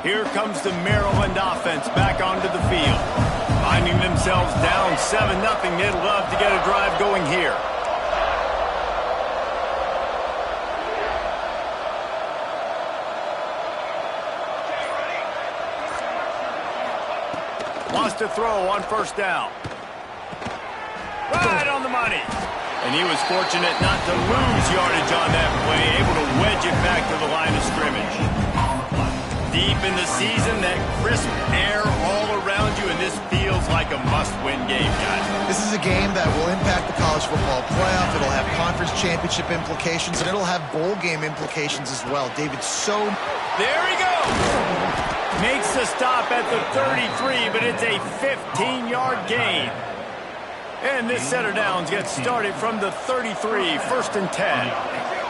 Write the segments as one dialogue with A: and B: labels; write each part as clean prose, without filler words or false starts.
A: Here comes the Maryland offense back onto the field. Finding themselves down 7-0, they'd love to get a drive going here. Lost a throw on first down. Right on the money. And he was fortunate not to lose yardage on that play, able to wedge it back to the line of scrimmage. Deep in the season, that crisp air all around you, and this feels like a must-win game, guys.
B: This is a game that will impact the college football playoff. It'll have conference championship implications, and it'll have bowl game implications as well. David,
A: There he goes! Makes the stop at the 33, but it's a 15-yard gain. And this set of downs gets started from the 33, 1st and 10.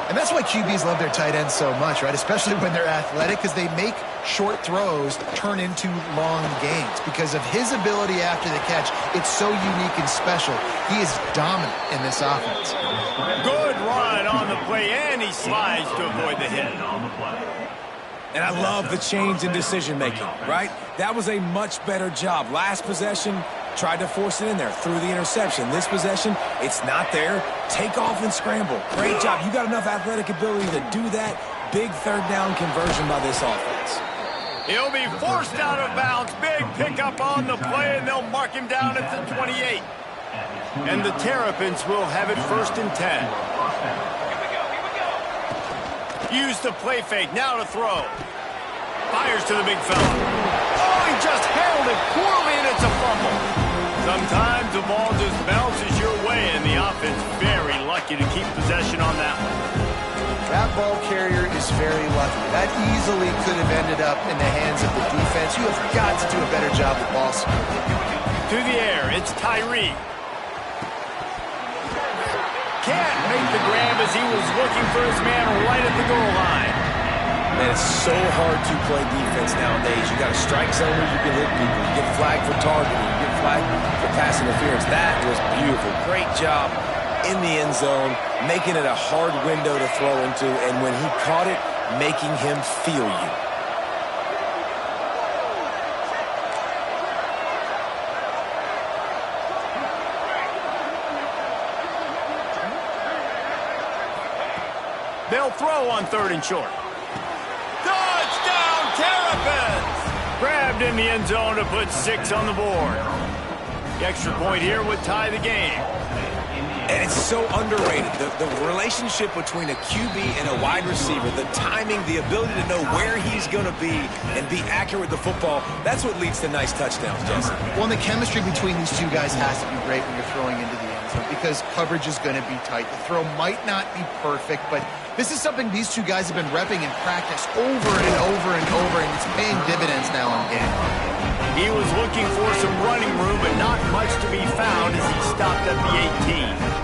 B: And that's why QBs love their tight ends so much, right? Especially when they're athletic, because they make short throws turn into long gains. Because of his ability after the catch, it's so unique and special. He is dominant in this offense.
A: Good run on the play, and he slides to avoid the hit.
C: And I love the change in decision-making, right? That was a much better job. Last possession, tried to force it in there through the interception. This possession, it's not there. Take off and scramble. Great job. You got enough athletic ability to do that. Big third down conversion by this offense.
A: He'll be forced out of bounds. Big pickup on the play, and they'll mark him down at the 28. And the Terrapins will have it 1st and 10. Use the play fake, now to throw. Fires to the big fella. Oh, he just handled it poorly, and it's a fumble. Sometimes the ball just bounces your way, and the offense very lucky to keep possession on that one.
B: That ball carrier is very lucky. That easily could have ended up in the hands of the defense. You have got to do a better job with ball security.
A: To the air, it's Tyree. Can't make the grab as he was looking for his man right at the goal line.
C: Man, it's so hard to play defense nowadays. You got a strike zone where you can hit people. You get flagged for targeting. You get flagged for pass interference. That was beautiful. Great job in the end zone, making it a hard window to throw into, and when he caught it, making him feel you.
A: They'll throw on 3rd and short. Touchdown, Terrapins! Grabbed in the end zone to put 6 on the board. The extra point here would tie the game.
C: And it's so underrated. The relationship between a QB and a wide receiver, the timing, the ability to know where he's going to be and be accurate with the football, that's what leads to nice touchdowns, Jesse.
B: Well, and the chemistry between these two guys has to be great when you're throwing into the end zone because coverage is going to be tight. The throw might not be perfect, but this is something these two guys have been repping in practice over and over and over, and it's paying dividends now in game.
A: He was looking for some running room, but not much to be found as he stopped at the 18.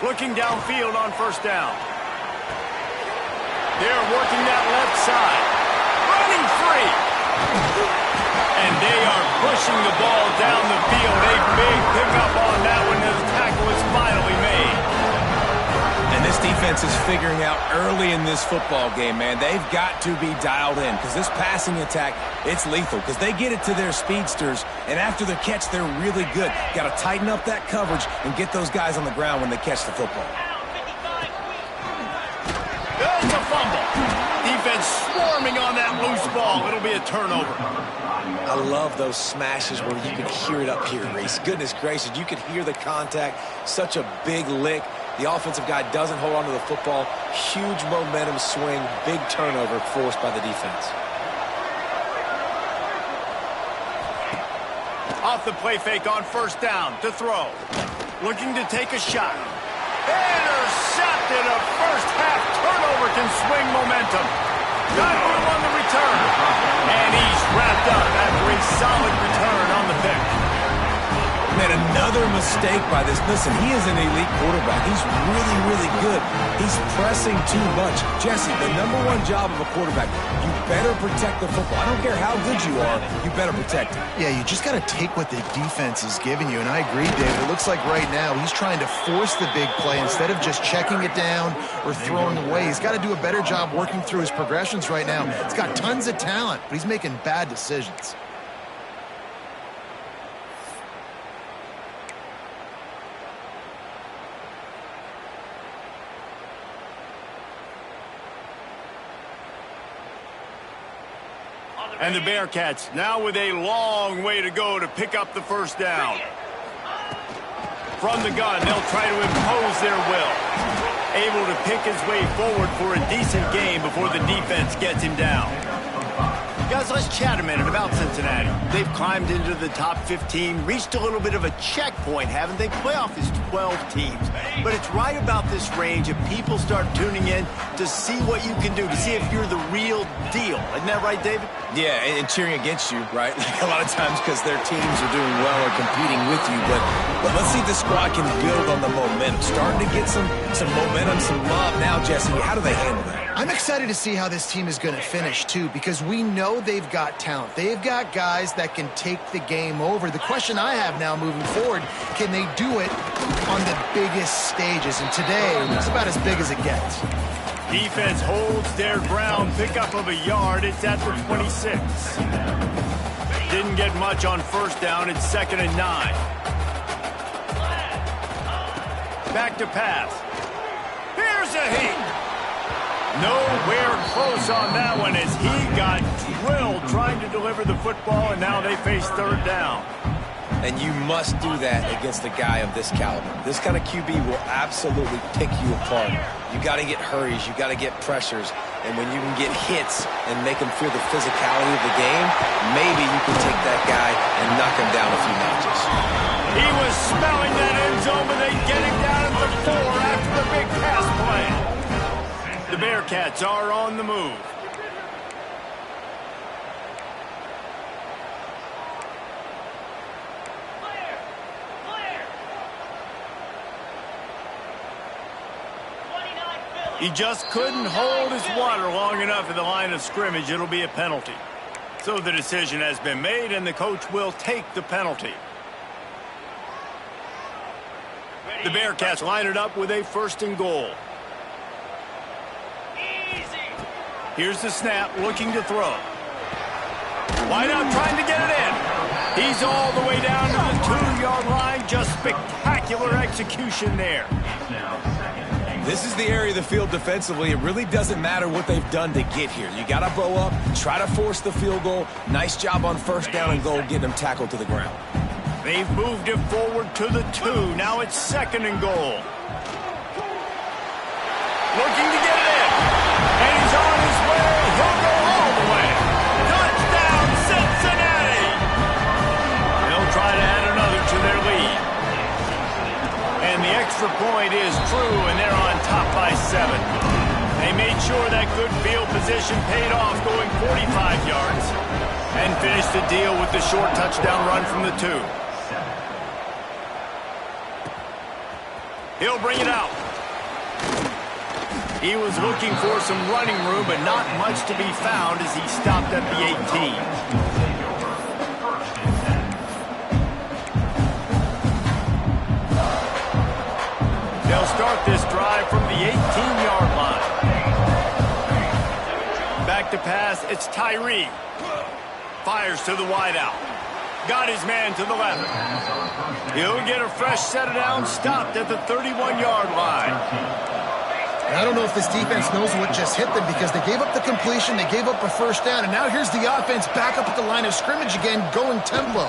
A: Looking downfield on 1st down. They're working that left side. Running free. And they are pushing the ball down the field. A big pickup on that one as the tackle is finally made.
C: And this defense is figuring out early in this football game, man. They've got to be dialed in because this passing attack, it's lethal because they get it to their speedsters, and after the catch, they're really good. Got to tighten up that coverage and get those guys on the ground when they catch the football.
A: There's a fumble. Defense swarming on that loose ball. It'll be a turnover.
C: I love those smashes where you can hear it up here, Reese. Goodness gracious, you can hear the contact. Such a big lick. The offensive guy doesn't hold on to the football. Huge momentum swing, big turnover forced by the defense.
A: Off the play fake on 1st down to throw. Looking to take a shot. Intercepted. A first-half turnover can swing momentum. Got room on the return. And he's wrapped up after a solid return on the pick.
C: then another mistake by this. Listen, he is an elite quarterback. He's really, really good. He's pressing too much. Jesse, the #1 job of a quarterback, you better protect the football. I don't care how good you are, you better protect it.
B: Yeah, you just got to take what the defense is giving you. And I agree, David. It looks like right now he's trying to force the big play instead of just checking it down or throwing away. He's got to do a better job working through his progressions right now. He's got tons of talent, but he's making bad decisions.
A: And the Bearcats now with a long way to go to pick up the first down. From the gun, they'll try to impose their will. Able to pick his way forward for a decent game before the defense gets him down. Guys, let's chat a minute about Cincinnati. They've climbed into the top 15, reached a little bit of a checkpoint, haven't they? Playoff is 12 teams. But it's right about this range if people start tuning in to see what you can do, to see if you're the real deal. Isn't that right, David?
C: Yeah, and cheering against you, right? Like a lot of times because their teams are doing well or competing with you. But let's see if the squad can build on the momentum. Starting to get some momentum, some love now, Jesse. How do they handle that?
B: I'm excited to see how this team is going to finish, too, because we know they've got talent. They've got guys that can take the game over. The question I have now moving forward, can they do it on the biggest stages? And today, it's about as big as it gets.
A: Defense holds their ground, pickup of a yard. It's at the 26. Didn't get much on first down. It's 2nd and 9. Back to pass. Here's a heat. Nowhere close on that one as he got drilled trying to deliver the football, and now they face 3rd down.
C: And you must do that against a guy of this caliber. This kind of QB will absolutely pick you apart. You got to get hurries. You got to get pressures. And when you can get hits and make them feel the physicality of the game, maybe you can take that guy and knock him down a few notches.
A: He was smelling that end zone, but they get him down at the 4 after the big pass play. The Bearcats are on the move. He just couldn't hold his water long enough at the line of scrimmage. It'll be a penalty. So the decision has been made, and the coach will take the penalty. The Bearcats line it up with a 1st and goal. Here's the snap, looking to throw. Wide out, trying to get it in. He's all the way down to the 2-yard line. Just spectacular execution there.
C: This is the area of the field defensively. It really doesn't matter what they've done to get here. You got to bow up, try to force the field goal. Nice job on 1st down and goal, getting them tackled to the ground.
A: They've moved it forward to the 2. Now it's 2nd and goal. Looking to get it in. And he's on his way. He'll go all the way. Touchdown, Cincinnati. They'll try to add another to their lead. And the extra point is true, and they're on top by 7. They made sure that good field position paid off, going 45 yards, and finished the deal with the short touchdown run from the 2. He'll bring it out. He was looking for some running room, but not much to be found as he stopped at the 18. They'll start this drive from the 18-yard line. Back to pass, it's Tyree. Fires to the wideout. Got his man to the left. He'll get a fresh set of downs, stopped at the 31-yard line.
B: And I don't know if this defense knows what just hit them because they gave up the completion, they gave up a 1st down, and now here's the offense back up at the line of scrimmage again, going tempo.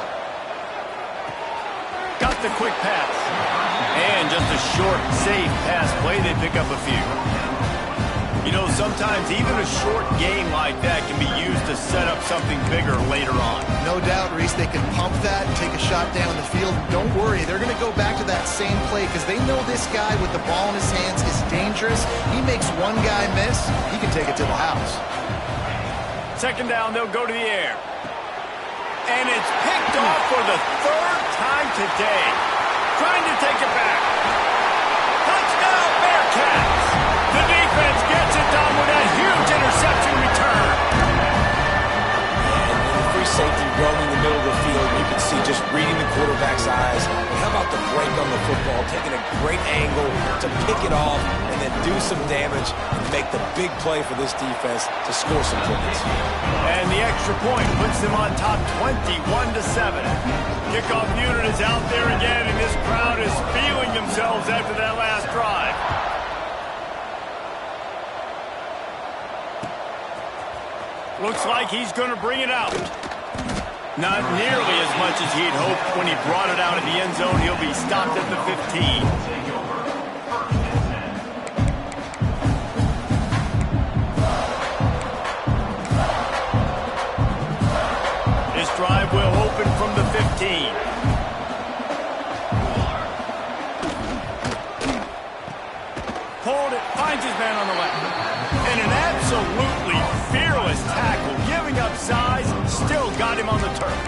A: Got the quick pass. And just a short, safe pass play, they pick up a few. You know, sometimes even a short game like that can be used to set up something bigger later on.
B: No doubt, Reese, they can pump that and take a shot down the field. Don't worry, they're going to go back to that same play because they know this guy with the ball in his hands is dangerous. He makes one guy miss, he can take it to the house.
A: 2nd down, they'll go to the air. And it's picked off for the third time today. Trying to take it back. Touchdown, Bearcats! The defense gets it done with a huge interception return.
C: And the free safety roaming the middle of the field, you can see just reading the quarterback's eyes. And how about the break on the football, taking a great angle to pick it off and then do some damage and make the big play for this defense to score some points.
A: And the extra point puts them on top 21-7. Kickoff unit is out there again, and this crowd is feeling themselves after that last drive. Looks like he's going to bring it out. Not nearly as much as he'd hoped when he brought it out of the end zone. He'll be stopped at the 15. This drive will open from the 15. Hold it, finds his man on the left. And an absolutely fearless tackle, giving up size, still got him on the turf.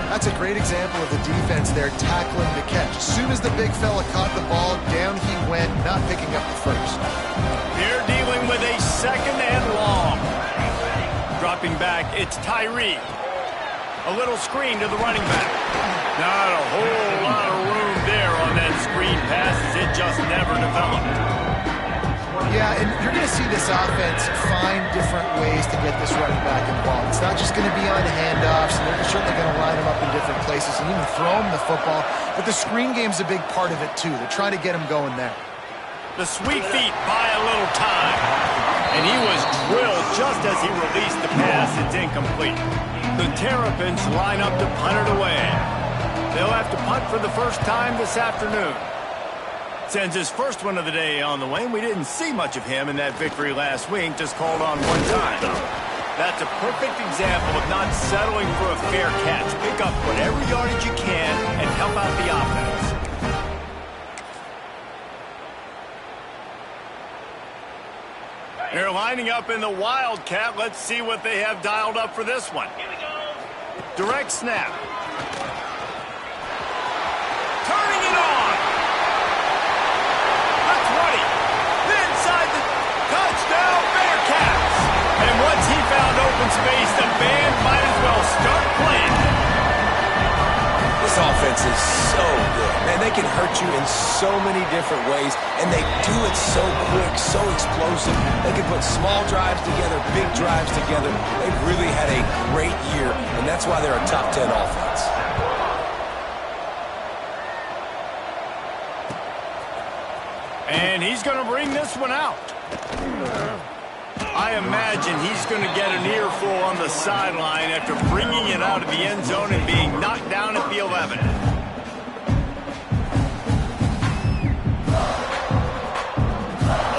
B: That's a great example of the defense there tackling the catch. As soon as the big fella caught the ball, down he went, not picking up the first.
A: They're dealing with a second and long. Dropping back, it's Tyree. A little screen to the running back. Not a whole lot of room there on that screen pass as it just never developed.
B: Yeah, and you're going to see this offense find different ways to get this running back involved. It's not just going to be on handoffs, and they're certainly going to line him up in different places and even throw him the football. But the screen game's a big part of it, too. They're trying to get him going there.
A: The sweet feet buy a little time. And he was drilled just as he released the pass. It's incomplete. The Terrapins line up to punt it away. They'll have to punt for the first time this afternoon. Sends his first one of the day on the way. We didn't see much of him in that victory last week, just called on one time. That's a perfect example of not settling for a fair catch. Pick up whatever yardage you can and help out the offense. They're lining up in the Wildcat. Let's see what they have dialed up for this one. Direct snap. Turning it on. The 20. Inside the touchdown Bearcats. And once he found open space, the band might as well start playing.
C: This offense is so good. Man, they can hurt you in so many different ways, and they do it so quick, so explosive. They can put small drives together, big drives together. They've really had a great year, and that's why they're a top 10 offense.
A: And he's going to bring this one out. I imagine he's going to get an earful on the sideline after bringing it out of the end zone and being knocked down at the 11.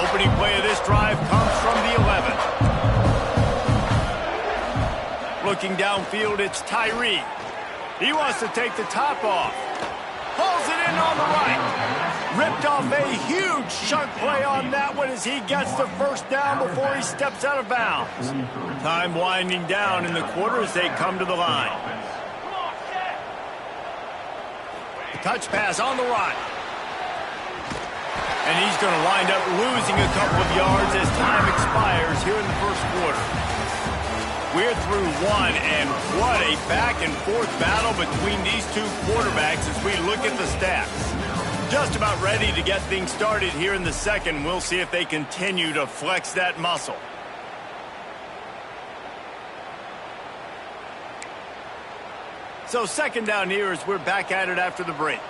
A: Opening play of this drive comes from the 11. Looking downfield, it's Tyree. He wants to take the top off. Pulls it in on the right. Ripped off a huge chunk play on that one as he gets the first down before he steps out of bounds. Time winding down in the quarter as they come to the line. Touch pass on the right. And he's going to wind up losing a couple of yards as time expires here in the first quarter. We're through one, and what a back-and-forth battle between these two quarterbacks as we look at the stats. Just about ready to get things started here in the second. We'll see if they continue to flex that muscle. So second down here as we're back at it after the break.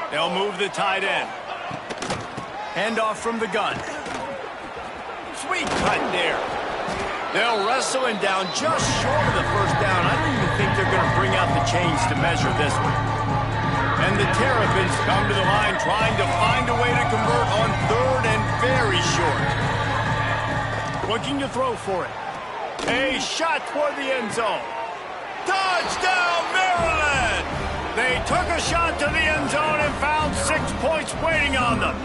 A: They'll move the tight end. Handoff from the gun. Sweet cut there. They'll wrestle him down just short of the first down. I don't even think they're going to bring out the chains to measure this one. And the Terrapins come to the line trying to find a way to convert on third and very short. Looking to throw for it. A shot toward the end zone. Touchdown, Maryland! They took a shot to the end zone and found 6 points waiting on them.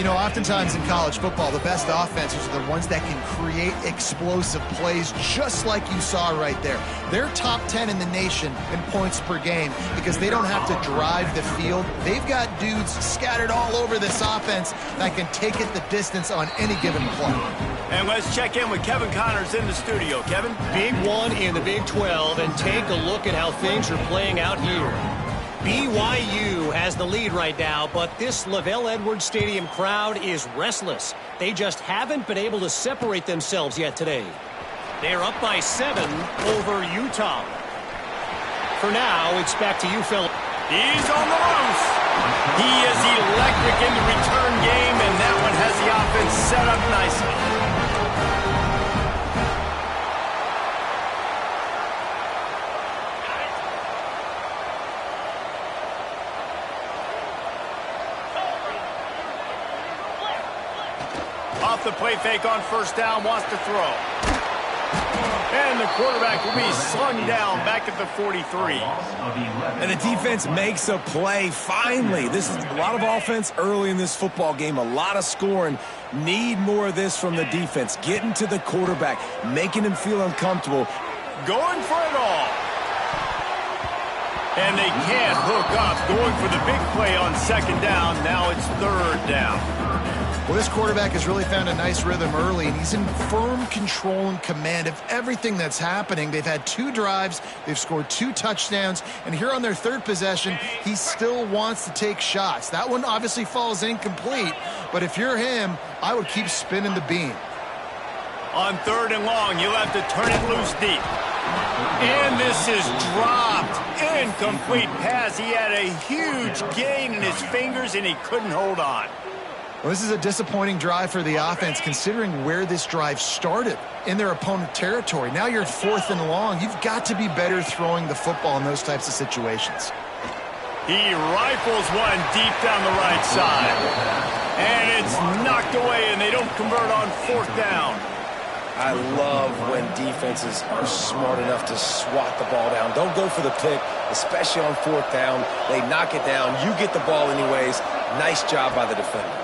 B: You know, oftentimes in college football, the best offenses are the ones that can create explosive plays, just like you saw right there. They're top 10 in the nation in points per game because they don't have to drive the field. They've got dudes scattered all over this offense that can take it the distance on any given play.
A: And let's check in with Kevin Connors in the studio. Kevin?
D: Big one in the Big 12, and take a look at how things are playing out here. BYU has the lead right now, but this LaVell Edwards Stadium crowd is restless. They just haven't been able to separate themselves yet today. They're up by 7 over Utah. For now, it's back to you, Phil.
A: He's on the loose. He is electric in the return game, and that one has the offense set up nicely. Off the play fake on first down, wants to throw. And the quarterback will be slung down back at the 43.
C: And the defense makes a play, finally. This is a lot of offense early in this football game, a lot of scoring. Need more of this from the defense. Getting to the quarterback, making him feel uncomfortable.
A: Going for it all. And they can't hook up. Going for the big play on second down. Now it's third down.
B: Well, this quarterback has really found a nice rhythm early, and he's in firm control and command of everything that's happening. They've had 2 drives, they've scored 2 touchdowns, and here on their third possession, he still wants to take shots. That one obviously falls incomplete, but if you're him, I would keep spinning the beam.
A: On third and long, you'll have to turn it loose deep. And this is dropped. Incomplete pass. He had a huge gain in his fingers, and he couldn't hold on.
B: Well, this is a disappointing drive for the offense, considering where this drive started in their opponent territory. Now you're 4th and long. You've got to be better throwing the football in those types of situations.
A: He rifles one deep down the right side. And it's knocked away, and they don't convert on 4th down.
C: I love when defenses are smart enough to swat the ball down. Don't go for the pick, especially on 4th down. They knock it down. You get the ball anyways. Nice job by the defender.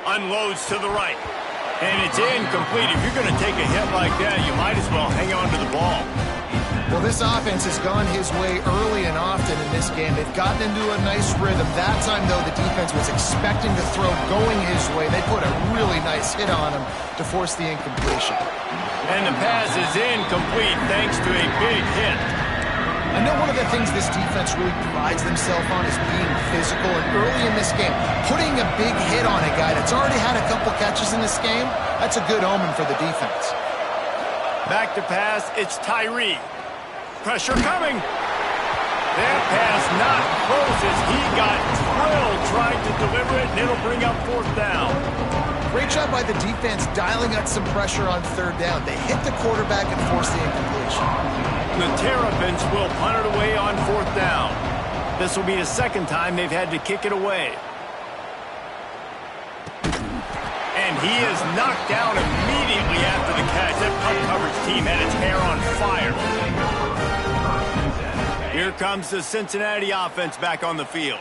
A: Unloads to the right. And it's incomplete. If you're going to take a hit like that, you might as well hang on to the ball.
B: Well, this offense has gone his way early and often in this game. They've gotten into a nice rhythm. That time, though, the defense was expecting the throw going his way. They put a really nice hit on him to force the incompletion.
A: And the pass is incomplete thanks to a big hit.
B: I know one of the things this defense really prides themselves on is being physical, and early in this game, putting a big hit on a guy that's already had a couple catches in this game, that's a good omen for the defense.
A: Back to pass, it's Tyree. Pressure coming. That pass not close as he got drilled trying to deliver it, and it'll bring up 4th down.
B: Great job by the defense dialing out some pressure on 3rd down. They hit the quarterback and forced the incompletion.
A: The Terrapins will punt it away on 4th down. This will be the 2nd time they've had to kick it away. And he is knocked down immediately after the catch. That punt coverage team had its hair on fire. Here comes the Cincinnati offense back on the field.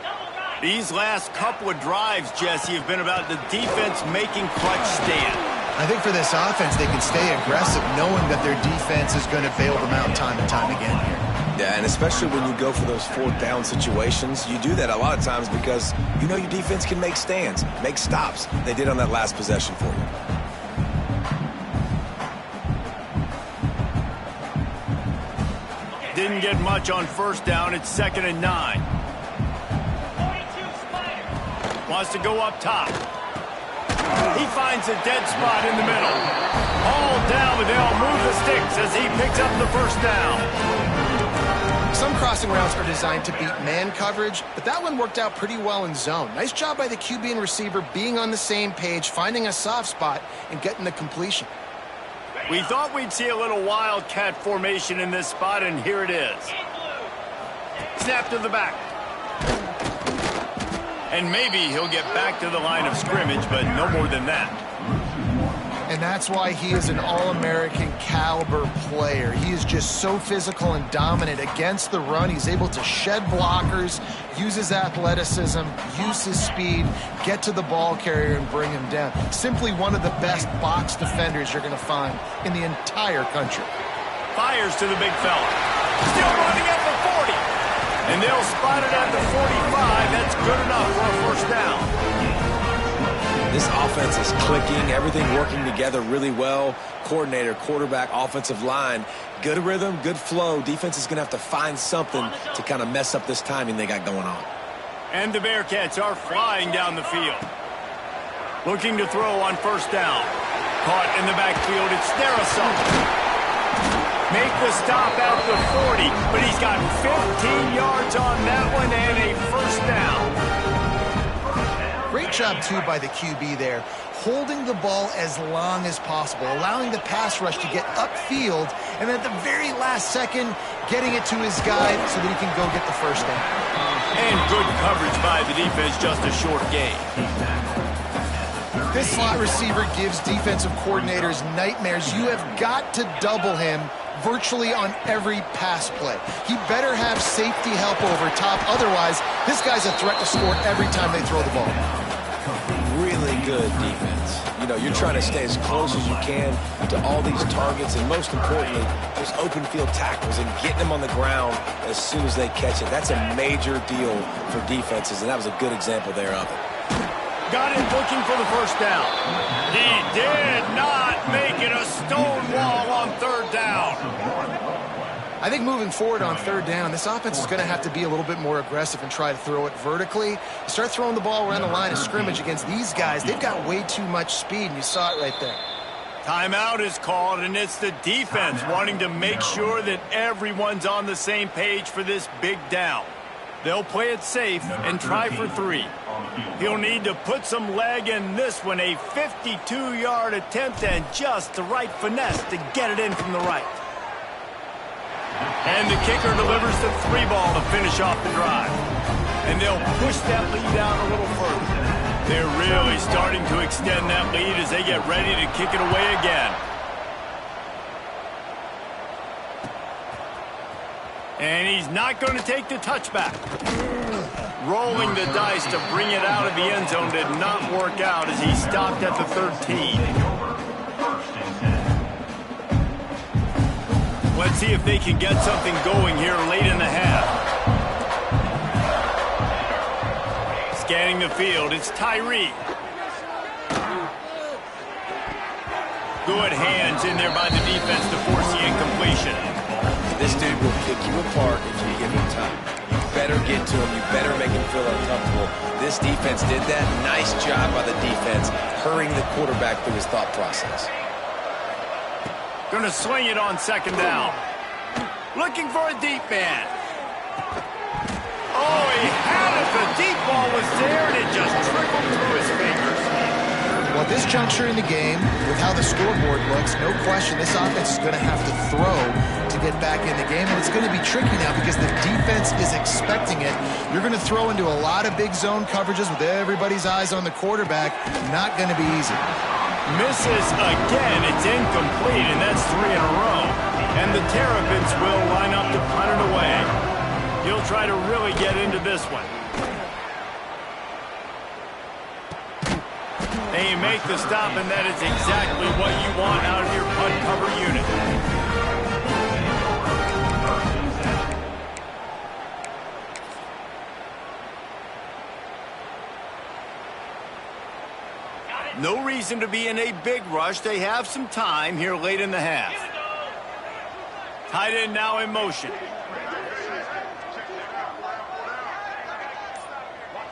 A: These last couple of drives, Jesse, have been about the defense making clutch stand.
B: I think for this offense, they can stay aggressive knowing that their defense is going to bail them out time and time again here.
C: Yeah, and especially when you go for those 4th down situations, you do that a lot of times because you know your defense can make stands, make stops. They did on that last possession for you.
A: Didn't get much on 1st down. It's 2nd and 9. Wants to go up top. He finds a dead spot in the middle. All down, but they'll move the sticks as he picks up the 1st down.
B: Some crossing routes are designed to beat man coverage, but that one worked out pretty well in zone. Nice job by the QB and receiver being on the same page, finding a soft spot, and getting the completion.
A: We thought we'd see a little wildcat formation in this spot, and here it is. Snap to the back. And maybe he'll get back to the line of scrimmage, but no more than that.
B: And that's why he is an All-American caliber player. He is just so physical and dominant against the run. He's able to shed blockers, use his athleticism, use his speed, get to the ball carrier and bring him down. Simply one of the best box defenders you're going to find in the entire country.
A: Fires to the big fella. Still running at the 40. And they'll spot it at the 45. That's good enough for a first down.
C: This offense is clicking, everything working together really well. Coordinator, quarterback, offensive line, good rhythm, good flow. Defense is going to have to find something to kind of mess up this timing they got going on.
A: And the Bearcats are flying down the field. Looking to throw on first down. Caught in the backfield, it's Darrisaw. Make the stop at the 40, but he's got 15 yards on that one and a first down.
B: Great job, too, by the QB there, holding the ball as long as possible, allowing the pass rush to get upfield, and at the very last second, getting it to his guy so that he can go get the first down.
A: And good coverage by the defense, just a short gain.
B: This slot receiver gives defensive coordinators nightmares. You have got to double him virtually on every pass play. He better have safety help over top. Otherwise, this guy's a threat to score every time they throw the ball.
C: Really good defense. You know, you're trying to stay as close as you can to all these targets, and most importantly, those open field tackles and getting them on the ground as soon as they catch it. That's a major deal for defenses, and that was a good example there of it.
A: Got it looking for the first down. He did not make it a stone wall on third down.
B: I think moving forward on third down, this offense is going to have to be a little bit more aggressive and try to throw it vertically. Start throwing the ball around the line of scrimmage against these guys. They've got way too much speed, and you saw it right there.
A: Timeout is called, and it's the defense wanting to make sure that everyone's on the same page for this big down. They'll play it safe and try for 3. He'll need to put some leg in this one, a 52-yard attempt and just the right finesse to get it in from the right. And the kicker delivers the 3 ball to finish off the drive. And they'll push that lead out a little further. They're really starting to extend that lead as they get ready to kick it away again. And he's not going to take the touchback. Rolling the dice to bring it out of the end zone did not work out as he stopped at the 13. Let's see if they can get something going here late in the half. Scanning the field, it's Tyree. Good hands in there by the defense to force the incompletion.
C: This dude will pick you apart if you give him time. You better get to him. You better make him feel uncomfortable. This defense did that. Nice job by the defense, hurrying the quarterback through his thought process.
A: Going to swing it on second down. Looking for a deep man. Oh, he had it. The deep ball was there, and it just trickled through his fingers.
B: Well, at this juncture in the game, with how the scoreboard looks, no question this offense is going to have to throw to get back in the game, and it's going to be tricky now because the defense is expecting it. You're going to throw into a lot of big zone coverages with everybody's eyes on the quarterback. Not going to be easy.
A: Misses again. It's incomplete, and that's 3 in a row. And the Terrapins will line up to punt it away. He'll try to really get into this one. They make the stop, and that is exactly what you want out of your punt cover unit. No reason to be in a big rush. They have some time here late in the half. Tight end now in motion.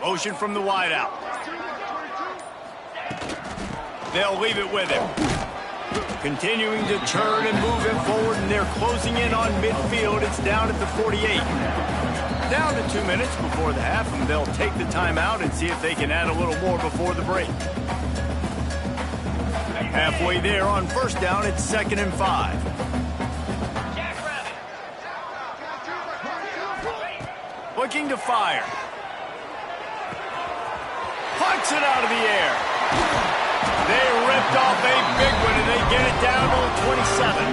A: Motion from the wideout. They'll leave it with him. Continuing to turn and move him forward, and they're closing in on midfield. It's down at the 48. Down to 2 minutes before the half, and they'll take the timeout and see if they can add a little more before the break. Halfway there on first down, it's 2nd and 5. Looking to fire. Punts it out of the air. They ripped off a big one, and they get it down to the 27.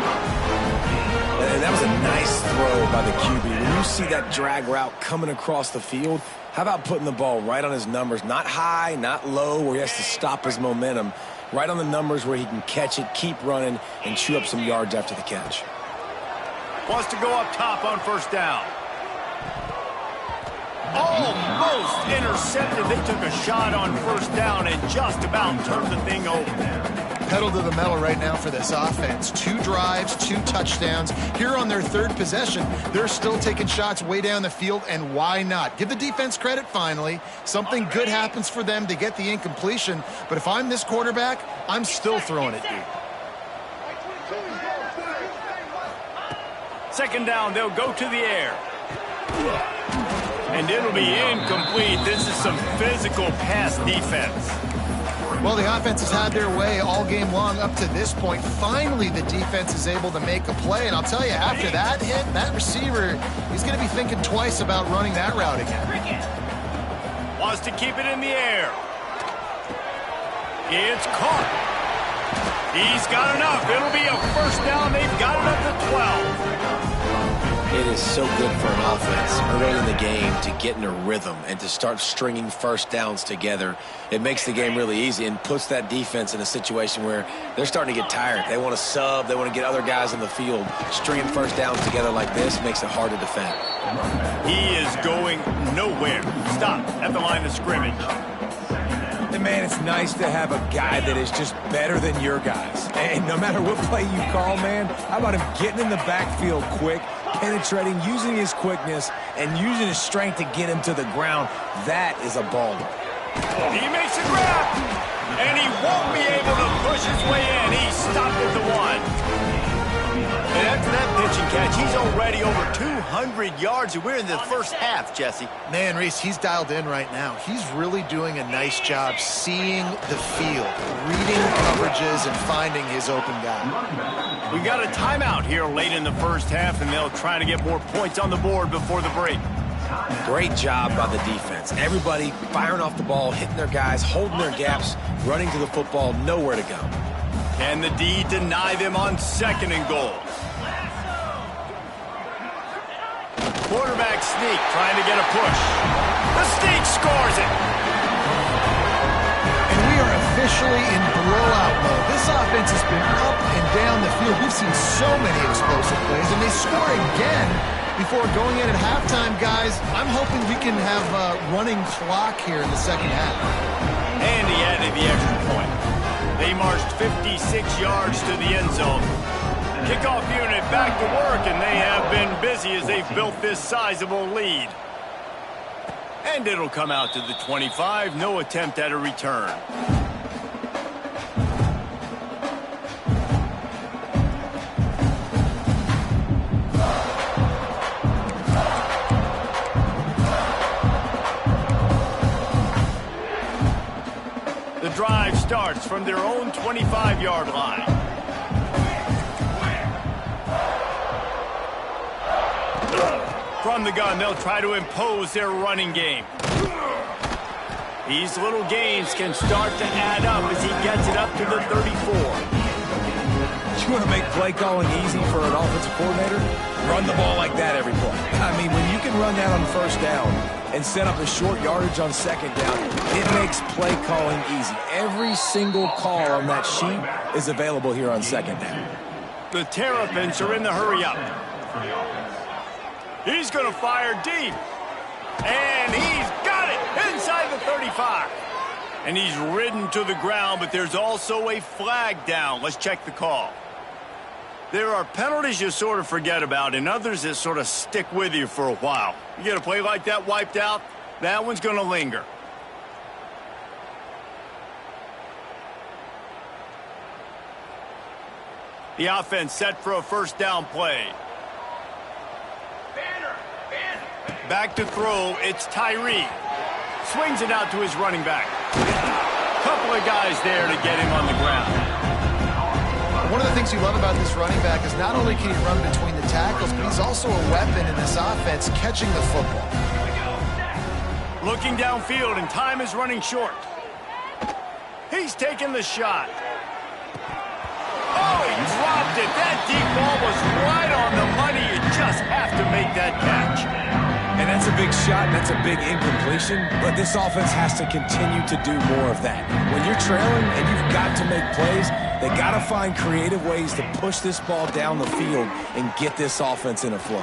C: And that was a nice throw by the QB. When you see that drag route coming across the field, how about putting the ball right on his numbers? Not high, not low, where he has to stop his momentum. Right on the numbers where he can catch it, keep running, and chew up some yards after the catch.
A: Wants to go up top on first down. Almost intercepted. They took a shot on first down and just about turned the thing over.
B: Pedal to the metal right now for this offense. 2 drives, 2 touchdowns. Here on their 3rd possession, they're still taking shots way down the field, and why not? Give the defense credit finally. Something good happens for them to get the incompletion, but if I'm this quarterback, I'm still throwing it deep.
A: Second down, they'll go to the air. And it'll be incomplete. This is some physical pass defense.
B: Well, the offense has had their way all game long up to this point. Finally, the defense is able to make a play. And I'll tell you, after that hit, that receiver, he's going to be thinking twice about running that route again.
A: Wants to keep it in the air. It's caught. He's got enough. It'll be a first down. They've got it up to 12.
C: It is so good for an offense early in the game to get in a rhythm and to start stringing first downs together. It makes the game really easy and puts that defense in a situation where they're starting to get tired. They want to sub. They want to get other guys in the field. Stringing first downs together like this makes it hard to defend.
A: He is going nowhere. Stop at the line of scrimmage.
C: And man, it's nice to have a guy that is just better than your guys. And no matter what play you call, man, how about him getting in the backfield quick, penetrating, using his quickness, and using his strength to get him to the ground. That is a baller.
A: He makes a grab, and he won't be able to push his way in. He stopped at the 1. And after that pitch and catch, he's already over 200 yards, and we're in the first half, Jesse.
B: Man, Reese, he's dialed in right now. He's really doing a nice job seeing the field, reading coverages, and finding his open guy.
A: We got a timeout here late in the first half, and they'll try to get more points on the board before the break.
C: Great job by the defense. Everybody firing off the ball, hitting their guys, holding their gaps, running to the football, nowhere to go.
A: Can the D deny them on 2nd and goal? Quarterback sneak, trying to get a push. The sneak scores it.
B: And we are officially in blowout mode. This offense has been up and down the field. We've seen so many explosive plays, and they score again before going in at halftime, guys. I'm hoping we can have a running clock here in the second half.
A: And he added the extra point. They marched 56 yards to the end zone. Kickoff unit back to work, and they have been busy as they've built this sizable lead. And it'll come out to the 25. No attempt at a return. The drive starts from their own 25-yard line. From the gun, they'll try to impose their running game. These little gains can start to add up as he gets it up to the 34.
C: You want to make play calling easy for an offensive coordinator? Run the ball like that every play. I mean, when you can run that on first down and set up a short yardage on second down, it makes play calling easy. Every single call on that sheet is available here on second down.
A: The Terrapins are in the hurry up. He's going to fire deep. And he's got it inside the 35. And he's ridden to the ground, but there's also a flag down. Let's check the call. There are penalties you sort of forget about and others that sort of stick with you for a while. You get a play like that wiped out, that one's going to linger. The offense set for a first down play. Back to throw, it's Tyree. Swings it out to his running back. Couple of guys there to get him on the ground.
B: One of the things you love about this running back is not only can he run between the tackles, but he's also a weapon in this offense catching the football.
A: Looking downfield, and time is running short. He's taking the shot. Oh, he dropped it. That deep ball was right on the money. You just have to make that catch.
C: And that's a big shot, and that's a big incompletion, but this offense has to continue to do more of that. When you're trailing and you've got to make plays, they got to find creative ways to push this ball down the field and get this offense in a flow.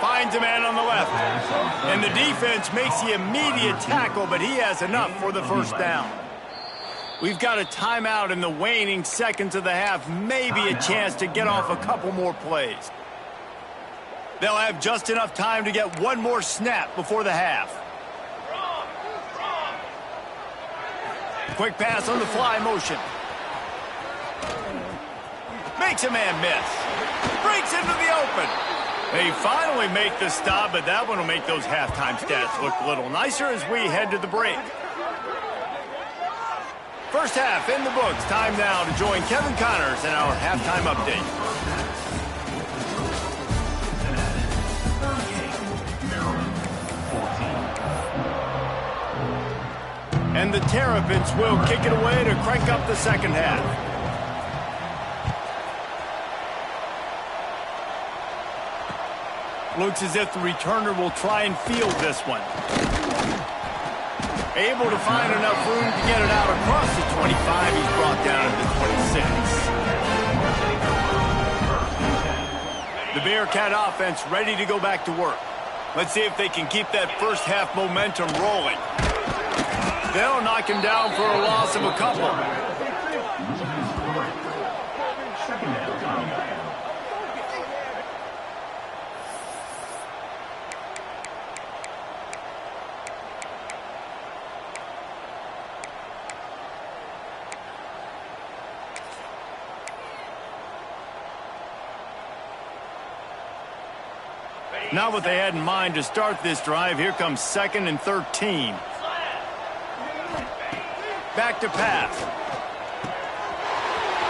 A: Finds a man on the left. And the defense makes the immediate tackle, but he has enough for the first down. We've got a timeout in the waning seconds of the half. Maybe a chance to get off a couple more plays. They'll have just enough time to get one more snap before the half. Quick pass on the fly motion. Makes a man miss. Breaks into the open. They finally make the stop, but that one will make those halftime stats look a little nicer as we head to the break. First half in the books. Time now to join Kevin Connors in our halftime update. And the Terrapins will kick it away to crank up the second half. Looks as if the returner will try and field this one. Able to find enough room to get it out across the 25. He's brought down to the 26. The Bearcat offense ready to go back to work. Let's see if they can keep that first half momentum rolling. They'll knock him down for a loss of a couple. Not what they had in mind to start this drive. Here comes 2nd and 13. Back to pass.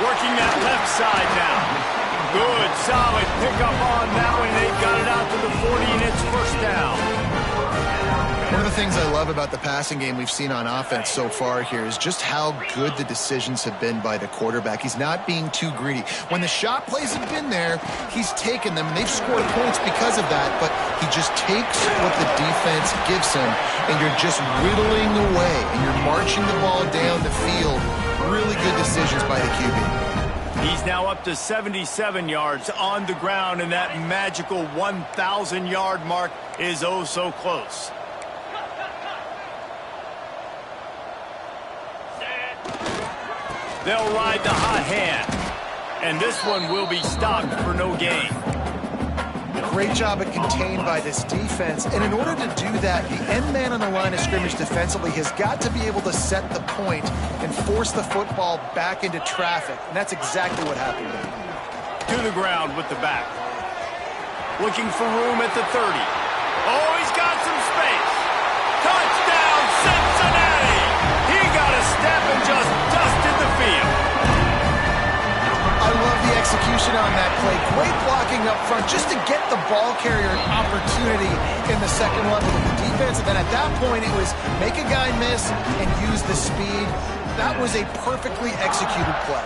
A: Working that left side now. Good, solid pickup on that one. They've got it out to the 40, and it's first down.
B: One of the things I love about the passing game we've seen on offense so far here is just how good the decisions have been by the quarterback. He's not being too greedy. When the shot plays have been there, he's taken them, and they've scored points because of that, but he just takes what the defense gives him, and you're just whittling away, and you're marching the ball down the field. Really good decisions by the QB.
A: He's now up to 77 yards on the ground, and that magical 1,000-yard mark is oh so close. They'll ride the hot hand, and this one will be stopped for no gain.
B: Great job at contained by this defense, and in order to do that, the end man on the line of scrimmage defensively has got to be able to set the point and force the football back into traffic, and that's exactly what happened there.
A: To the ground with the back. Looking for room at the 30. Oh, he's got some space. Touchdown, Cincinnati! He got a step and just dusted the field.
B: I love the execution on that play. Great blocking up front just to get the ball carrier an opportunity in the second level of the defense. And then at that point, it was make a guy miss and use the speed. That was a perfectly executed play.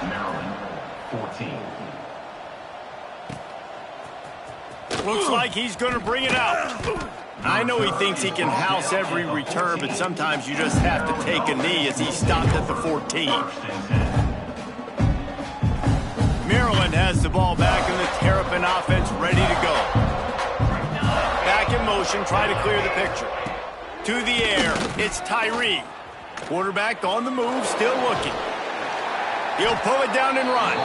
A: Looks like he's going to bring it out. I know he thinks he can house every return, but sometimes you just have to take a knee as he stopped at the 14. Maryland has the ball back, and the Terrapin offense ready to go. Back in motion, try to clear the picture. To the air, it's Tyree. Quarterback on the move, still looking. He'll pull it down and run.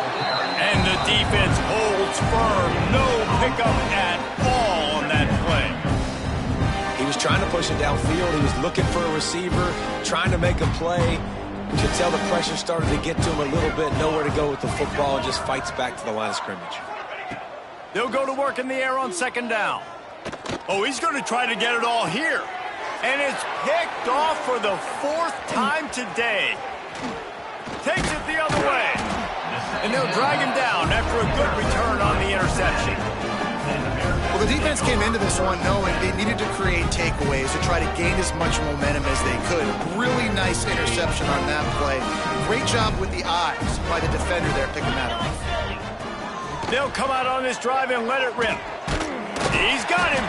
A: And the defense holds firm. No pickup at all on that play.
C: He was trying to push it downfield. He was looking for a receiver, trying to make a play. You could tell the pressure started to get to him a little bit. Nowhere to go with the football, and just fights back to the line of scrimmage.
A: They'll go to work in the air on second down. Oh, he's going to try to get it all here. And it's picked off for the 4th time today. Takes it the other way. And they'll drag him down after a good return on the interception.
B: Well, the defense came into this one knowing they needed to create takeaways to try to gain as much momentum as they could. Really nice interception on that play. Great job with the eyes by the defender there picking that up.
A: They'll come out on this drive and let it rip. He's got him.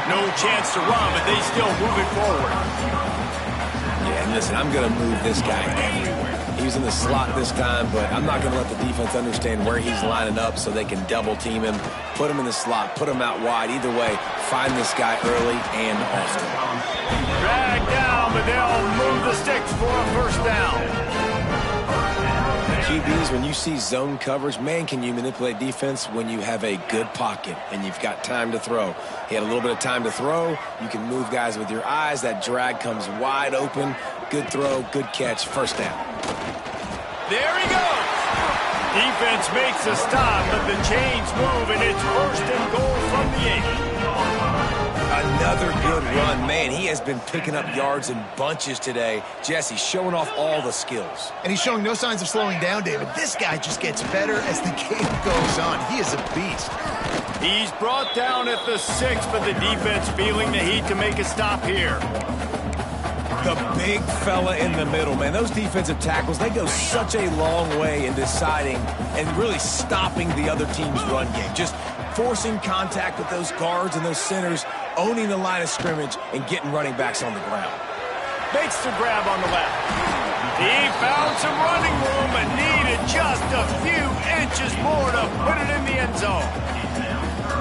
A: No chance to run, but they still move it forward.
C: Yeah, and listen, I'm going to move this guy everywhere. He's in the slot this time, but I'm not going to let the defense understand where he's lining up so they can double team him, put him in the slot, put him out wide. Either way, find this guy early and often.
A: Drag down, but they'll move the sticks for a first down.
C: QBs, when you see zone coverage, man, can you manipulate defense when you have a good pocket and you've got time to throw. He had a little bit of time to throw. You can move guys with your eyes. That drag comes wide open. Good throw, good catch, first down.
A: There he goes. Defense makes a stop, but the chains move, and it's first and goal from the 8.
C: Another good run. Man, he has been picking up yards in bunches today. Jesse showing off all the skills.
B: And he's showing no signs of slowing down, David. This guy just gets better as the game goes on. He is a beast.
A: He's brought down at the 6, but the defense feeling the heat to make a stop here.
C: The big fella in the middle, man. Those defensive tackles, they go such a long way in deciding and really stopping the other team's run game. Just forcing contact with those guards and those centers, owning the line of scrimmage, and getting running backs on the ground.
A: Makes the grab on the left. He found some running room and needed just a few inches more to put it in the end zone.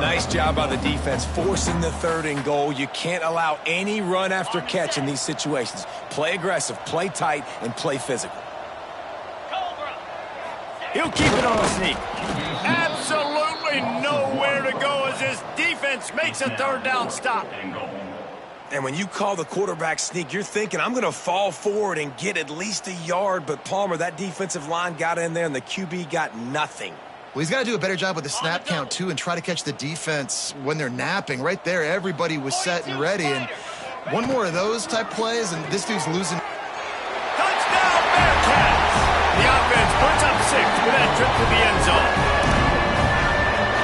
C: Nice job by the defense, forcing the 3rd and goal. You can't allow any run after catch in these situations. Play aggressive, play tight, and play physical.
A: He'll keep it on the sneak. Absolutely nowhere to go as his defense makes a 3rd down stop.
C: And when you call the quarterback sneak, you're thinking, I'm going to fall forward and get at least a yard. But Palmer, that defensive line got in there, and the QB got nothing.
B: Well, he's got to do a better job with the snap count, too, and try to catch the defense when they're napping. Right there, everybody was set and ready. And one more of those type plays, and this dude's losing.
A: Touchdown, Bearcats! The offense puts up 6 with that trip to the end zone.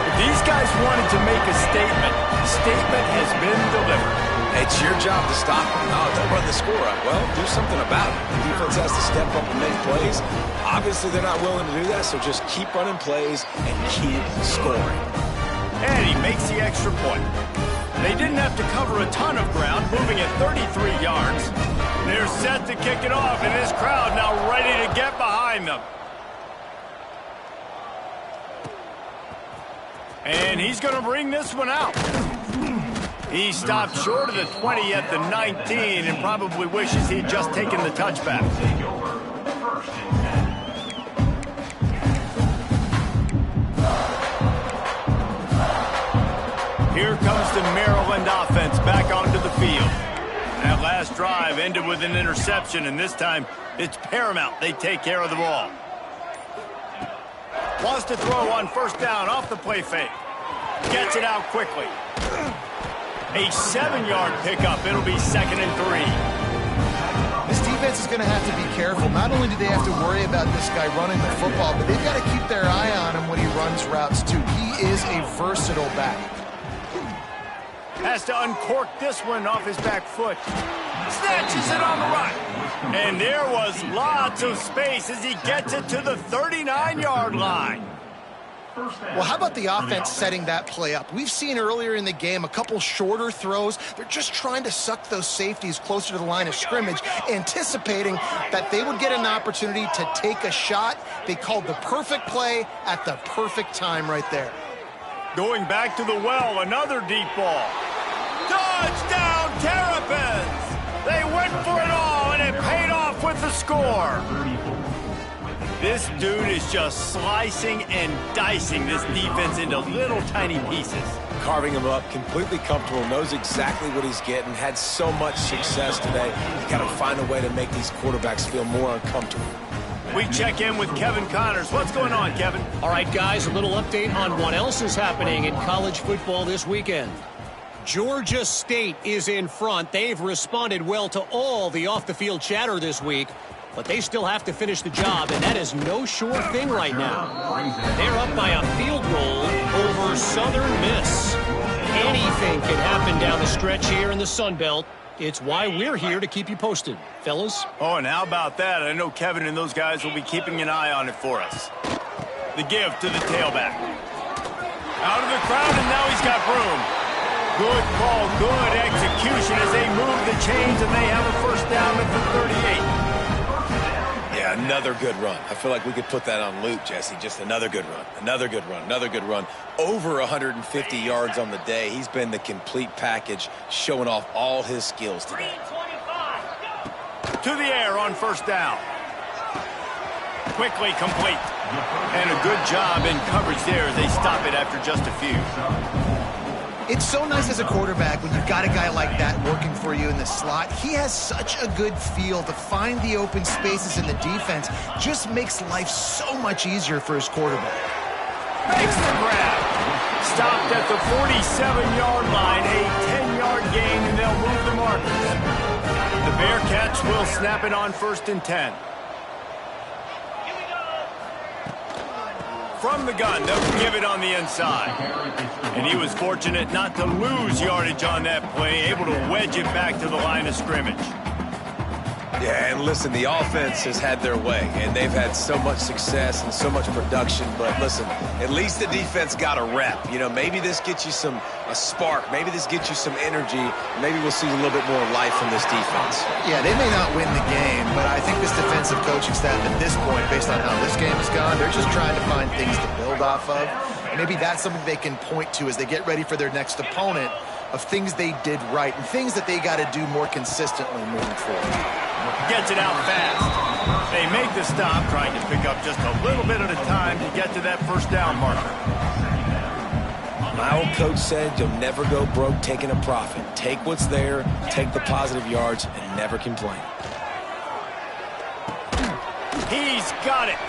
A: If these guys wanted to make a statement, the statement has been delivered.
C: It's your job to stop them. No, don't run the score up. Well, do something about it. The defense has to step up and make plays. Obviously, they're not willing to do that, so just keep running plays and keep scoring.
A: And he makes the extra point. They didn't have to cover a ton of ground, moving at 33 yards. They're set to kick it off, and this crowd now ready to get behind them. And he's going to bring this one out. He stopped short of the 20 at the 19 and probably wishes he'd just taken the touchback. Here comes the Maryland offense back onto the field. That last drive ended with an interception, and this time it's paramount they take care of the ball. Wants to throw on first down off the play fake. Gets it out quickly. A 7-yard pickup. It'll be 2nd and 3.
B: This defense is going to have to be careful. Not only do they have to worry about this guy running the football, but they've got to keep their eye on him when he runs routes, too. He is a versatile back.
A: Has to uncork this one off his back foot. Snatches it on the run. And there was lots of space as he gets it to the 39-yard line.
B: Well, how about the offense setting that play up? We've seen earlier in the game a couple shorter throws. They're just trying to suck those safeties closer to the line of scrimmage, anticipating that they would get an opportunity to take a shot. They called the perfect play at the perfect time right there.
A: Going back to the well, another deep ball. Touchdown, Terrapins! They went for it all, and it paid off with the score. This dude is just slicing and dicing this defense into little tiny pieces.
C: Carving him up, completely comfortable, knows exactly what he's getting, had so much success today. You got to find a way to make these quarterbacks feel more uncomfortable.
A: We check in with Kevin Connors. What's going on, Kevin?
D: All right, guys, a little update on what else is happening in college football this weekend. Georgia State is in front. They've responded well to all the off-the-field chatter this week, but they still have to finish the job, and that is no sure thing right now. They're up by a field goal over Southern Miss. Anything can happen down the stretch here in the Sun Belt. It's why we're here to keep you posted, fellas.
A: Oh, and how about that? I know Kevin and those guys will be keeping an eye on it for us. The give to the tailback. Out of the crowd, and now he's got room. Good call, good execution as they move the chains, and they have a first down at the 38.
C: Yeah, another good run. I feel like we could put that on loop, Jesse. Just another good run, another good run, another good run. Over 150 yards on the day. He's been the complete package, showing off all his skills today.
A: To the air on first down. Quickly complete. And a good job in coverage there as they stop it after just a few.
B: It's so nice as a quarterback when you've got a guy like that working for you in the slot. He has such a good feel to find the open spaces in the defense. Just makes life so much easier for his quarterback.
A: Makes the grab. Stopped at the 47-yard line. A 10-yard gain, and they'll move the markers. The Bearcats will snap it on 1st and 10. From the gun, they'll give it on the inside. And he was fortunate not to lose yardage on that play, able to wedge it back to the line of scrimmage.
C: Yeah, and listen, the offense has had their way, and they've had so much success and so much production. But listen, at least the defense got a rep. You know, maybe this gets you a spark. Maybe this gets you some energy. Maybe we'll see a little bit more life from this defense.
B: Yeah, they may not win the game, but I think this defensive coaching staff at this point, based on how this game has gone, they're just trying to find things to build off of. And maybe that's something they can point to as they get ready for their next opponent, of things they did right and things that they got to do more consistently moving forward.
A: Gets it out fast. They make the stop, trying to pick up just a little bit at a time to get to that first down marker.
C: My old coach said you'll never go broke taking a profit. Take what's there, take the positive yards, and never complain.
A: He's got it.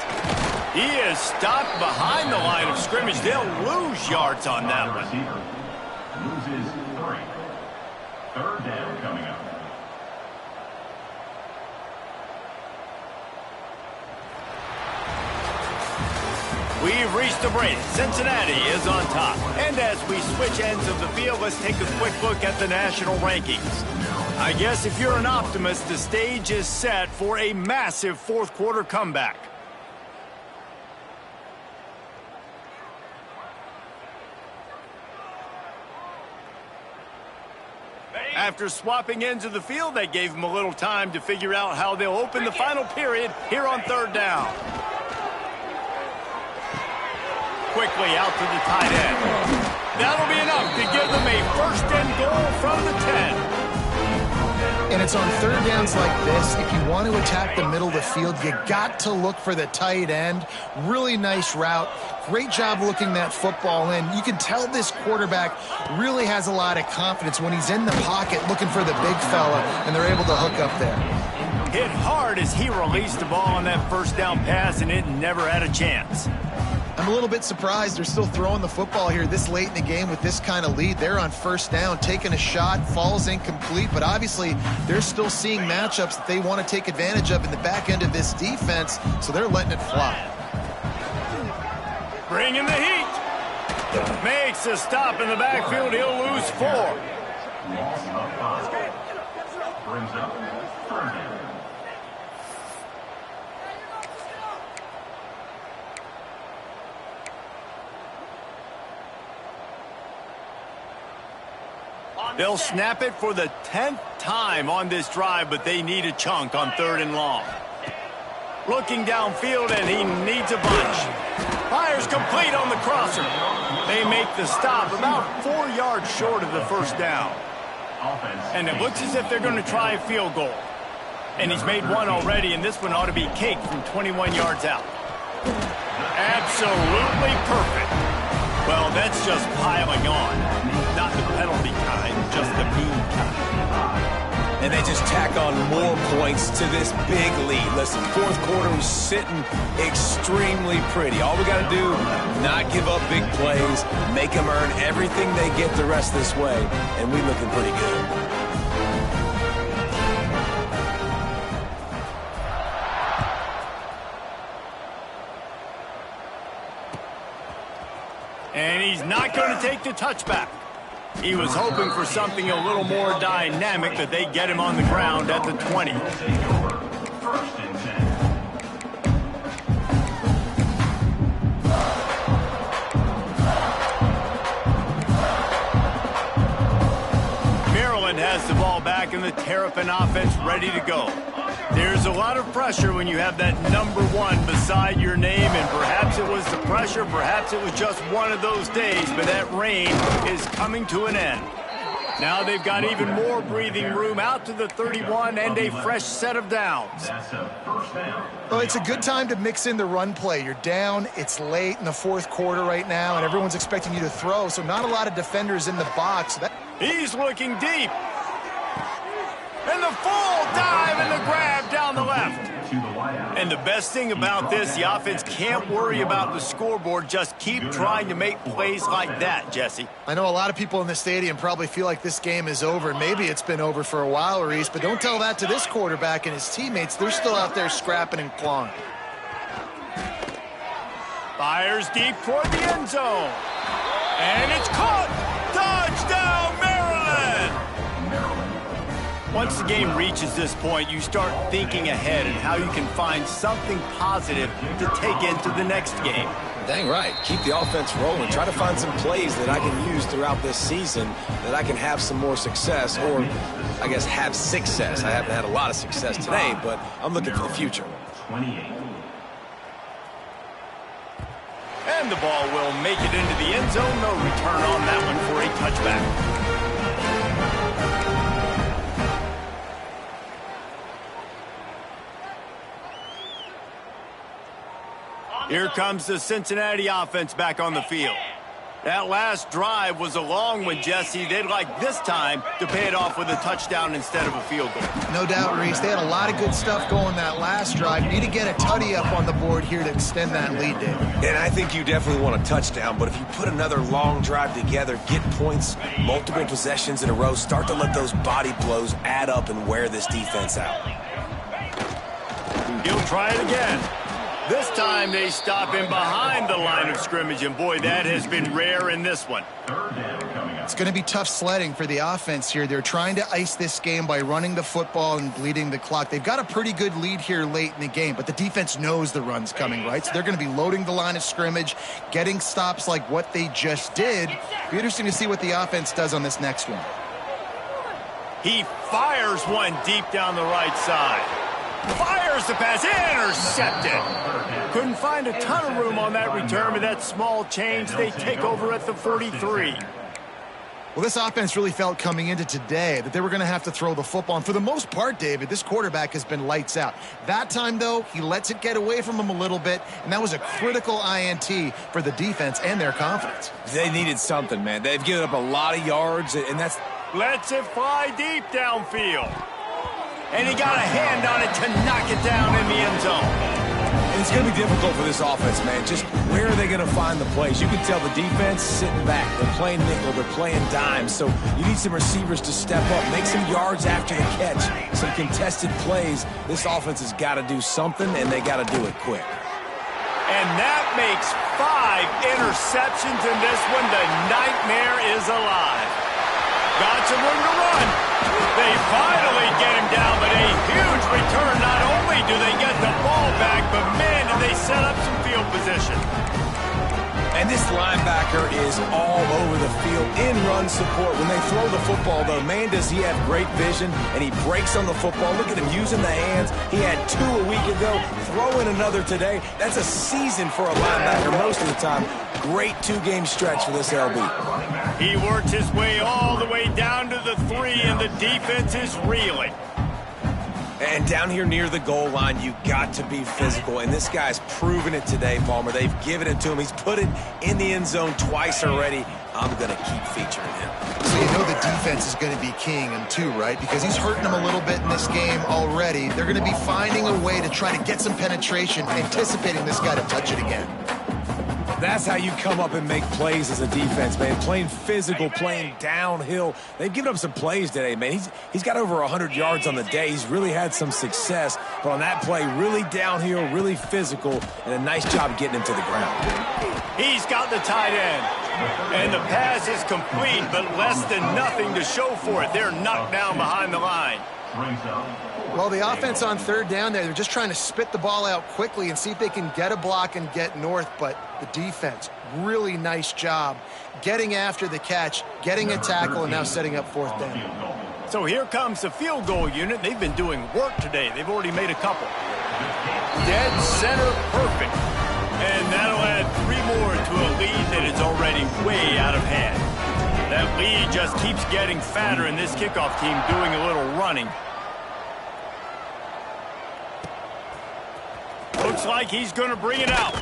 A: He is stopped behind the line of scrimmage. They'll lose yards on that one.
E: Loses 3. 3rd down coming up.
A: We've reached the break. Cincinnati is on top. And as we switch ends of the field, let's take a quick look at the national rankings. I guess if you're an optimist, the stage is set for a massive fourth-quarter comeback. After swapping ends of the field, they gave them a little time to figure out how they'll open the final period here on 3rd down. Quickly out to the tight end. That'll be enough to give them a 1st and goal from the 10.
B: And it's on 3rd downs like this, if you want to attack the middle of the field, you got to look for the tight end. Really nice route. Great job looking that football in. You can tell this quarterback really has a lot of confidence when he's in the pocket looking for the big fella, and they're able to hook up there.
A: Hit hard as he released the ball on that 1st down pass, and it never had a chance.
B: I'm a little bit surprised they're still throwing the football here this late in the game with this kind of lead. They're on 1st down, taking a shot, falls incomplete, but obviously they're still seeing matchups that they want to take advantage of in the back end of this defense, so they're letting it fly.
A: Bringing the heat. Makes a stop in the backfield. He'll lose 4.
E: Loss of 5. Brings up 3rd down.
A: They'll snap it for the 10th time on this drive, but they need a chunk on 3rd and long. Looking downfield, and he needs a bunch. Fires complete on the crosser. They make the stop about 4 yards short of the 1st down. And it looks as if they're going to try a field goal. And he's made one already, and this one ought to be cake from 21 yards out. Absolutely perfect. Well, that's just piling on. Not the penalty kind, just the mean kind.
C: And they just tack on more points to this big lead. Listen, 4th quarter was sitting extremely pretty. All we got to do, not give up big plays, make them earn everything they get the rest of this way, and we looking pretty good.
A: And he's not going to take the touchback. He was hoping for something a little more dynamic, that they get him on the ground at the 20.
E: Take over. First and 10.
A: Maryland has the ball back in the Terrapin offense ready to go. There's a lot of pressure when you have that number 1 beside your name, and perhaps it was the pressure, perhaps it was just one of those days, but that reign is coming to an end. Now they've got even more breathing room out to the 31 and a fresh set of downs.
E: That's a first down.
B: Well, it's a good time to mix in the run play. You're down, it's late in the fourth quarter right now, and everyone's expecting you to throw, so not a lot of defenders in the box.
A: He's looking deep. And the full dive and the grab down the left.
E: To the wideout.
A: And the best thing about this, the offense can't worry about the scoreboard. Just keep trying to make plays like that, Jesse.
B: I know a lot of people in the stadium probably feel like this game is over. Maybe it's been over for a while, Reese, but don't tell that to this quarterback and his teammates. They're still out there scrapping and clawing.
A: Fires deep toward the end zone. And it's caught. Touchdown, Maryland! Once the game reaches this point, you start thinking ahead and how you can find something positive to take into the next game.
C: Dang right. Keep the offense rolling. Try to find some plays that I can use throughout this season that I can have some more success, or I guess have success. I haven't had a lot of success today, but I'm looking for the future.
E: 28.
A: And the ball will make it into the end zone. No return on that one for a touchback. Here comes the Cincinnati offense back on the field. That last drive was a long one, Jesse. They'd like this time to pay it off with a touchdown instead of a field goal.
B: No doubt, Reese. They had a lot of good stuff going that last drive. Need to get a tutty up on the board here to extend that lead, David.
C: And I think you definitely want a touchdown, but if you put another long drive together, get points, multiple possessions in a row, start to let those body blows add up and wear this defense out.
A: He'll try it again. This time they stop him behind the line of scrimmage, and boy, that has been rare in this one.
E: Third down coming up.
B: It's going to be tough sledding for the offense here. They're trying to ice this game by running the football and bleeding the clock. They've got a pretty good lead here late in the game, but the defense knows the run's coming, right? So they're going to be loading the line of scrimmage, getting stops like what they just did. Be interesting to see what the offense does on this next one.
A: He fires one deep down the right side. Fires the pass, intercepted. Couldn't find a ton of room on that return, but that small change, they take over at the 43.
B: Well, this offense really felt coming into today that they were going to have to throw the football. And for the most part, David, this quarterback has been lights out. That time, though, he lets it get away from him a little bit, and that was a critical INT for the defense and their confidence.
C: They needed something, man. They've given up a lot of yards, and that's...
A: Lets it fly deep downfield. And he got a hand on it to knock it down in the end zone.
C: And it's going to be difficult for this offense, man. Just where are they going to find the plays? You can tell the defense sitting back. They're playing nickel. They're playing dime. So you need some receivers to step up, make some yards after the catch, some contested plays. This offense has got to do something, and they got to do it quick.
A: And that makes 5 interceptions in this one. The nightmare is alive. Got some room to run. They finally get him down, but a huge return. Not only do they get the ball back, but man, do they set up some field position.
C: And this linebacker is all over the field in run support. When they throw the football, though, man, does he have great vision, and he breaks on the football. Look at him using the hands. He had 2 a week ago. Throw in another today. That's a season for a linebacker most of the time. Great 2-game stretch for this LB.
A: He works his way all the way down to the 3, and the defense is reeling.
C: And down here near the goal line, you got to be physical. And this guy's proven it today, Palmer. They've given it to him. He's put it in the end zone twice already. I'm going to keep featuring him.
B: So you know the defense is going to be keying him too, right? Because he's hurting them a little bit in this game already. They're going to be finding a way to try to get some penetration, anticipating this guy to touch it again.
C: That's how you come up and make plays as a defense, man. Playing physical, playing downhill. They've given up some plays today, man. He's got over 100 yards on the day. He's really had some success. But on that play, really downhill, really physical, and a nice job getting him to the ground.
A: He's got the tight end. And the pass is complete, but less than nothing to show for it. They're knocked down behind the line.
B: Well, the offense on third down there, they're just trying to spit the ball out quickly and see if they can get a block and get north. But the defense, really nice job getting after the catch, getting a tackle, and now setting up fourth down.
A: So here comes the field goal unit. They've been doing work today. They've already made a couple. Dead center, perfect. And that'll add 3 more to a lead that is already way out of hand. That lead just keeps getting fatter, and this kickoff team doing a little running. Looks like he's going to bring it out.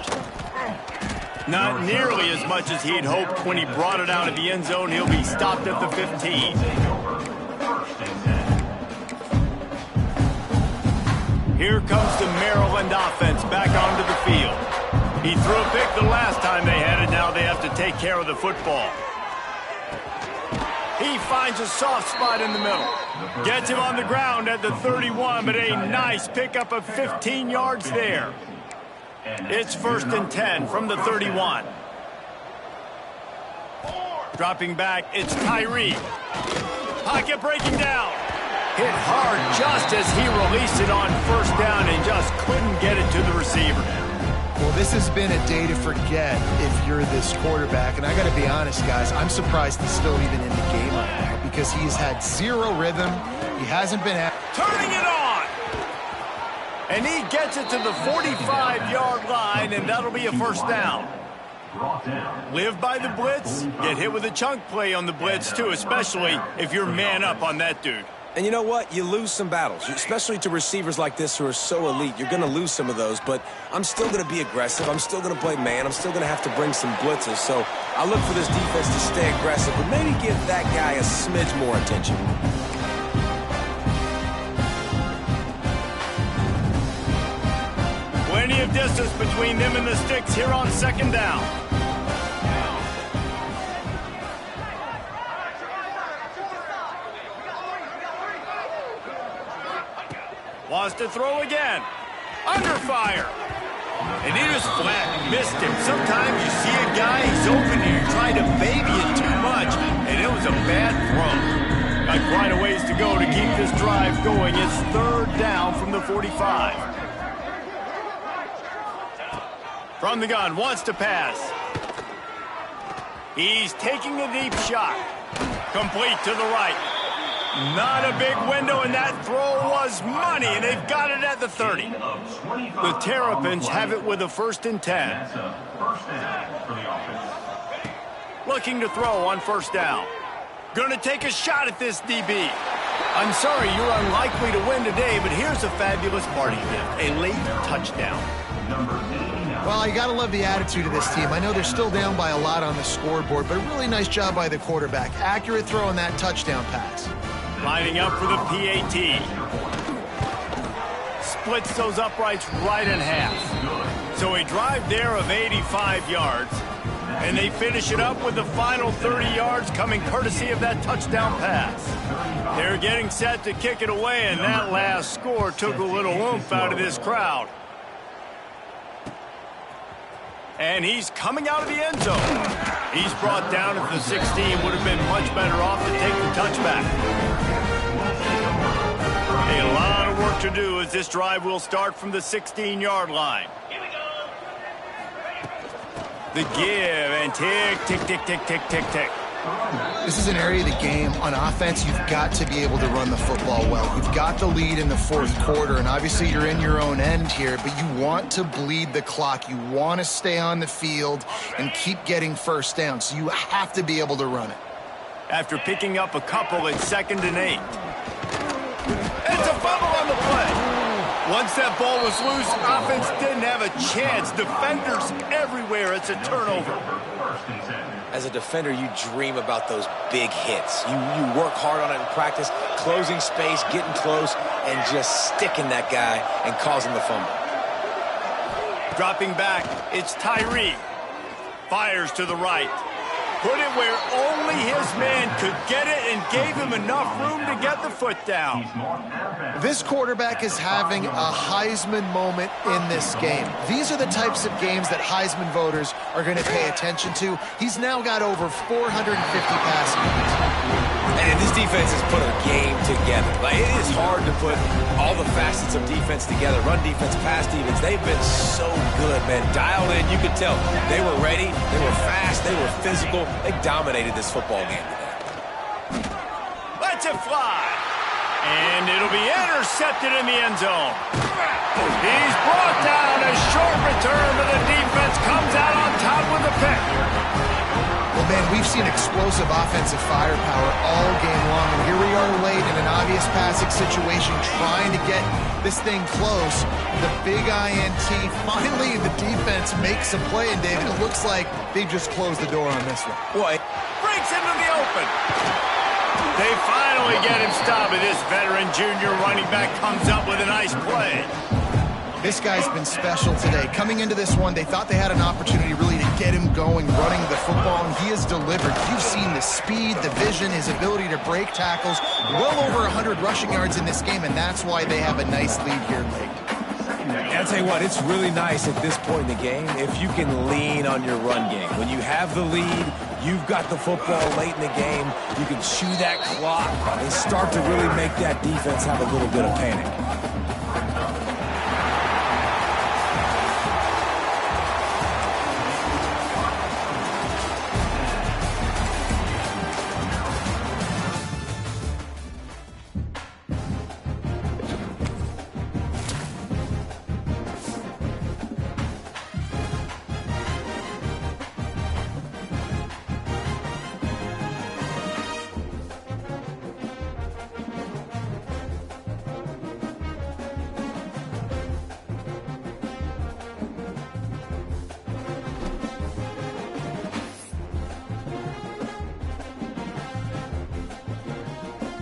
A: Not nearly as much as he'd hoped when he brought it out of the end zone. He'll be stopped at the 15. Here comes the Maryland offense back onto the field. He threw a pick the last time they had it. Now they have to take care of the football. He finds a soft spot in the middle. Gets him on the ground at the 31, but a nice pickup of 15 yards there. It's 1st and 10 from the 31. Dropping back, it's Tyree. Pocket breaking down. Hit hard just as he released it on 1st down and just couldn't get it to the receiver.
B: Well, this has been a day to forget if you're this quarterback. And I got to be honest, guys, I'm surprised he's still even in the game right now because he's had 0 rhythm. He hasn't been
A: turning it on. And he gets it to the 45-yard line, and that'll be a 1st down. Live by the blitz, get hit with a chunk play on the blitz, too, especially if you're man up on that dude.
C: And you know what? You lose some battles, especially to receivers like this who are so elite. You're going to lose some of those, but I'm still going to be aggressive. I'm still going to play man. I'm still going to have to bring some blitzes. So I look for this defense to stay aggressive, but maybe give that guy a smidge more attention.
A: Plenty of distance between them and the sticks here on 2nd down. Wants to throw again. Under fire. And he just flat missed him. Sometimes you see a guy, he's open and you're trying to baby it too much, and it was a bad throw. Got quite a ways to go to keep this drive going. It's 3rd down from the 45. From the gun, wants to pass. He's taking a deep shot. Complete to the right. Not a big window, and that throw was money, and they've got it at the 30. The Terrapins have it with a 1st and 10. Looking to throw on 1st down. Gonna take a shot at this DB. I'm sorry, you're unlikely to win today, but here's a fabulous party gift, a late touchdown.
B: Well, you got to love the attitude of this team. I know they're still down by a lot on the scoreboard, but a really nice job by the quarterback. Accurate throw on that touchdown pass.
A: Lining up for the PAT. Splits those uprights right in half. So a drive there of 85 yards. And they finish it up with the final 30 yards coming courtesy of that touchdown pass. They're getting set to kick it away, and that last score took a little oomph out of this crowd. And he's coming out of the end zone. He's brought down at the 16. Would have been much better off to take the touchback. A lot of work to do as this drive will start from the 16-yard line. The give and tick, tick, tick, tick, tick, tick, tick.
B: This is an area of the game. On offense, you've got to be able to run the football well. You've got the lead in the 4th quarter, and obviously you're in your own end here, but you want to bleed the clock. You want to stay on the field and keep getting 1st down, so you have to be able to run it.
A: After picking up a couple, it's 2nd and 8. It's a fumble on the play. Once that ball was loose, offense didn't have a chance. Defenders everywhere. It's a turnover.
C: As a defender, you dream about those big hits. You work hard on it in practice, closing space, getting close, and just sticking that guy and causing the fumble.
A: Dropping back, it's Tyree. Fires to the right. Put it where only his man could get it and gave him enough room to get the foot down.
B: This quarterback is having a Heisman moment in this game. These are the types of games that Heisman voters are going to pay attention to. He's now got over 450 passing yards.
C: And this defense has put a game together. Like, it is hard to put all the facets of defense together. Run defense, pass defense. They've been so good, man. Dialed in, you could tell. They were ready, they were fast, they were physical. They dominated this football game today.
A: Lets it fly. And it'll be intercepted in the end zone. He's brought down. A short return, but the defense comes out on top with the pick.
B: Well, man, we've seen explosive offensive firepower all game long, and here we are late in an obvious passing situation trying to get this thing close. The big INT, finally the defense makes a play, and David, it looks like they just closed the door on this one.
C: Boy,
A: Breaks into the open. They finally get him stopped, and this veteran junior running back comes up with a nice play.
B: This guy's been special today. Coming into this one, they thought they had an opportunity really to get him going, running the football, and he has delivered. You've seen the speed, the vision, his ability to break tackles. Well over 100 rushing yards in this game, and that's why they have a nice lead here late.
C: I'll tell you what, it's really nice at this point in the game if you can lean on your run game. When you have the lead, you've got the football late in the game, you can chew that clock and start to really make that defense have a little bit of panic.